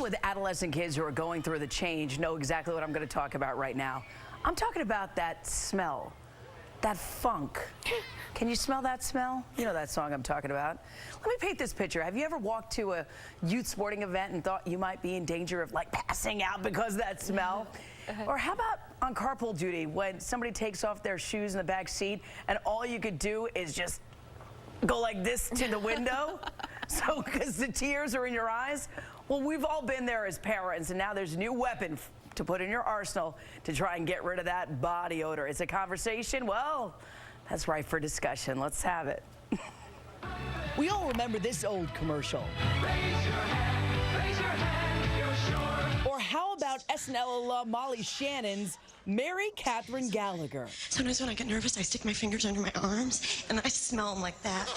with adolescent kids who are going through the change know exactly what I'm going to talk about right now. I'm talking about that smell, that funk. Can you smell that smell? You know that song I'm talking about. Let me paint this picture. Have you ever walked to a youth sporting event and thought you might be in danger of like passing out because of that smell? Or how about on carpool duty when somebody takes off their shoes in the back seat and all you could do is just go like this to the window? So, because the tears are in your eyes? Well, we've all been there as parents, and now there's a new weapon to put in your arsenal to try and get rid of that body odor. It's a conversation, well, that's ripe for discussion. Let's have it. We all remember this old commercial. Raise your hand, you're sure. Or how about SNL alum Molly Shannon's Mary Catherine Gallagher? Sometimes when I get nervous, I stick my fingers under my arms, and I smell them like that.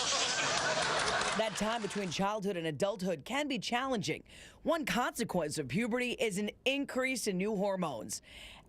That time between childhood and adulthood can be challenging. One consequence of puberty is an increase in new hormones.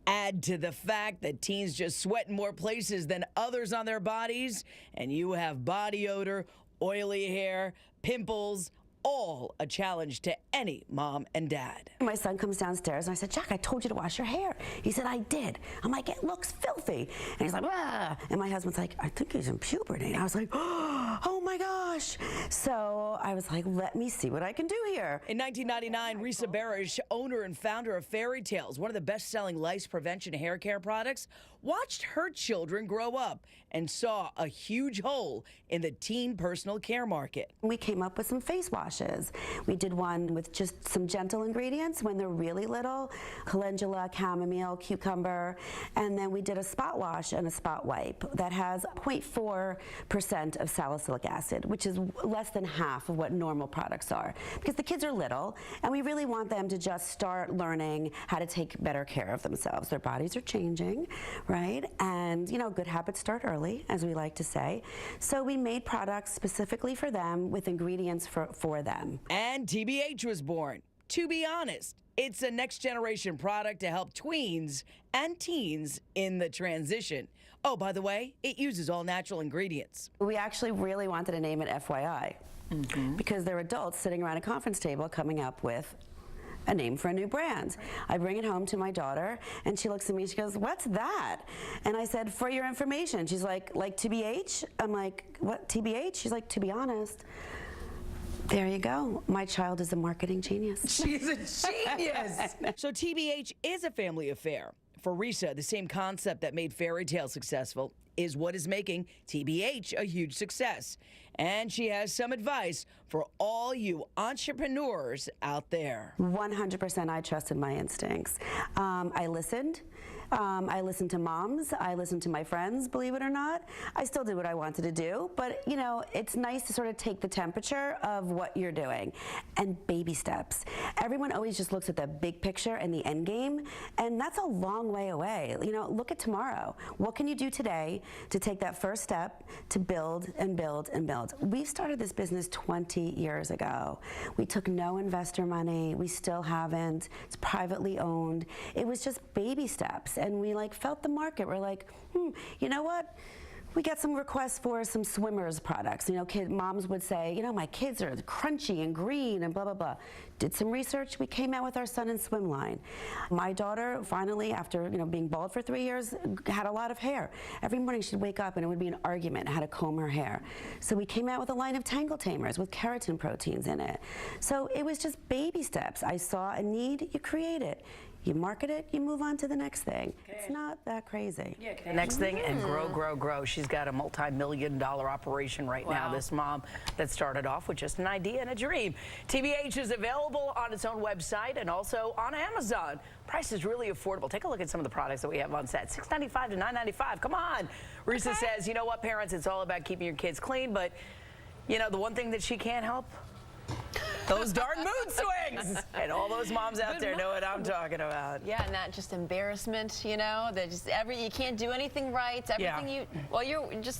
Add to the fact that teens just sweat in more places than others on their bodies, and you have body odor, oily hair, pimples, all a challenge to any mom and dad. My son comes downstairs and I said, Jack, I told you to wash your hair. He said, I did. I'm like, it looks filthy. And he's like, ah. And my husband's like, I think he's in puberty. And I was like, oh my gosh. So I was like, let me see what I can do here. In 1999, Risa Barish, owner and founder of Fairy Tales, one of the best-selling lice prevention hair care products, watched her children grow up and saw a huge hole in the teen personal care market. We came up with some face washes. We did one with just some gentle ingredients when they're really little, calendula, chamomile, cucumber, and then we did a spot wash and a spot wipe that has 0.4% of salicylic acid, which is less than half of what normal products are. Because the kids are little, and we really want them to just start learning how to take better care of themselves. Their bodies are changing, right? And, you know, good habits start early, as we like to say. So we made products specifically for them with ingredients for them. And TBH was born. To be honest, it's a next generation product to help tweens and teens in the transition. Oh, by the way, it uses all natural ingredients. We actually really wanted to name it FYI because they're adults sitting around a conference table coming up with a name for a new brand. I bring it home to my daughter and she looks at me, she goes, what's that? And I said, for your information. She's like TBH? I'm like, what, TBH? She's like, to be honest. There you go. My child is a marketing genius. She's a genius. So TBH is a family affair. For Risa, the same concept that made Fairy Tale successful is what is making TBH a huge success. And she has some advice for all you entrepreneurs out there. 100% I trusted my instincts. I listened. I listened to moms. I listened to my friends, believe it or not. I still did what I wanted to do, but you know, it's nice to sort of take the temperature of what you're doing and baby steps. Everyone always just looks at the big picture and the end game, and that's a long way away. You know, look at tomorrow. What can you do today to take that first step to build and build and build? We started this business 20 years ago. We took no investor money. We still haven't. It's privately owned. It was just baby steps. And we like felt the market. We're like, you know what? We get some requests for some swimmers products. You know, moms would say, you know, my kids are crunchy and green and blah, blah, blah. Did some research. We came out with our Sun and Swim line. My daughter finally, after, you know, being bald for 3 years, had a lot of hair. Every morning she'd wake up and it would be an argument how to comb her hair. So we came out with a line of Tangle Tamers with keratin proteins in it. So it was just baby steps. I saw a need, you create it. You market it, you move on to the next thing. Okay. It's not that crazy. Yeah, okay. Next thing, and grow, grow, grow. She's got a multi-million-dollar operation right now, this mom that started off with just an idea and a dream. TBH is available on its own website and also on Amazon. Price is really affordable. Take a look at some of the products that we have on set. $6.95 to $9.95. Come on. Risa says, you know what, parents, it's all about keeping your kids clean, but, you know, the one thing that she can't help? Those darn mood swings. And all those moms out there know what I'm talking about. Yeah, and that just embarrassment, you know, that just you can't do anything right. Everything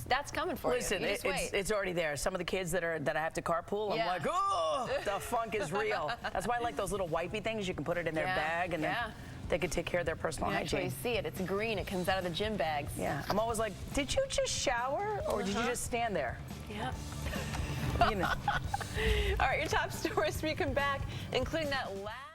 that's coming for you. Listen, it's already there. Some of the kids that I have to carpool, I'm like, oh, the funk is real. That's why I like those little wipey things. You can put it in their bag and then they can take care of their personal hygiene. You see it. It's green. It comes out of the gym bags. Yeah. I'm always like, did you just shower or did you just stand there? Yeah. You know. All right, your top stories when we come back, including that last